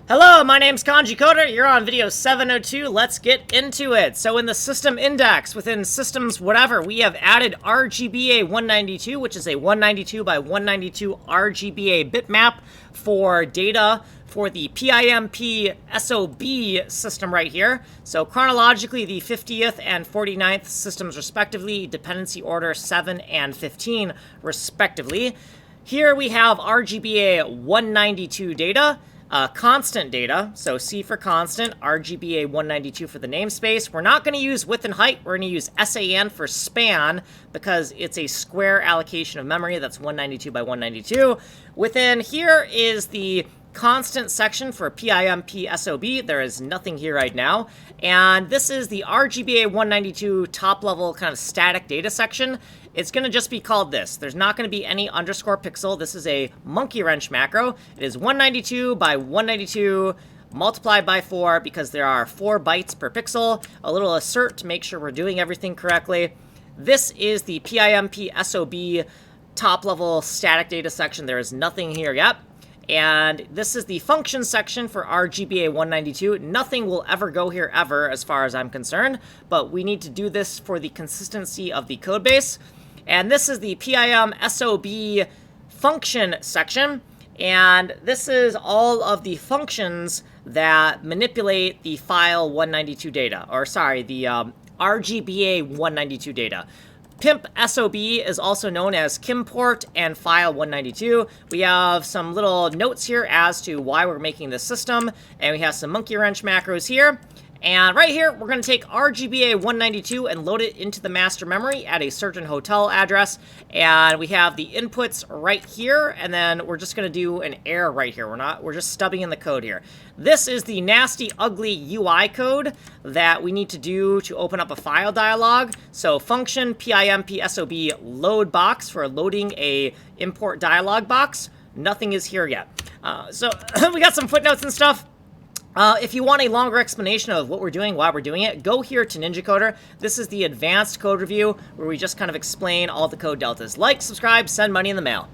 Hello, my name's Kanji Coder. You're on video 702. Let's get into it. So in the system index, within systems whatever, we have added RGBA192, which is a 192 by 192 RGBA bitmap for data for the Pimpsob system right here. So chronologically, the 50th and 49th systems respectively, dependency order 7 and 15 respectively. Here we have RGBA192 data. Constant data, so C for constant, RGBA192 for the namespace. We're not going to use width and height, we're going to use SAN for span because it's a square allocation of memory. That's 192 by 192. Within here is the constant section for Pimpsob. There is nothing here right now. And this is the RGBA192 top level kind of static data section. It's going to just be called this. There's not going to be any underscore pixel. This is a monkey wrench macro. It is 192 by 192 multiplied by 4 because there are 4 bytes per pixel. A little assert to make sure we're doing everything correctly. This is the Pimpsob top level static data section. There is nothing here yet. And this is the function section for RGBA192. Nothing will ever go here ever as far as I'm concerned, but we need to do this for the consistency of the code base. And this is the Pimpsob function section, and this is all of the functions that manipulate the file 192 data, or sorry, the RGBA192 data. Pimpsob is also known as Kimport and File 192. We have some little notes here as to why we're making this system, and we have some monkey wrench macros here. And right here, we're going to take RGBA192 and load it into the master memory at a certain hotel address. And we have the inputs right here, and then we're just going to do an error right here. We're just stubbing in the code here. This is the nasty, ugly UI code that we need to do to open up a file dialog. So function Pimpsob load box for loading a import dialog box. Nothing is here yet. So we got some footnotes and stuff. If you want a longer explanation of what we're doing, why we're doing it, go here to Ninja Coder. This is the advanced code review where we just kind of explain all the code deltas. Like, subscribe, send money in the mail.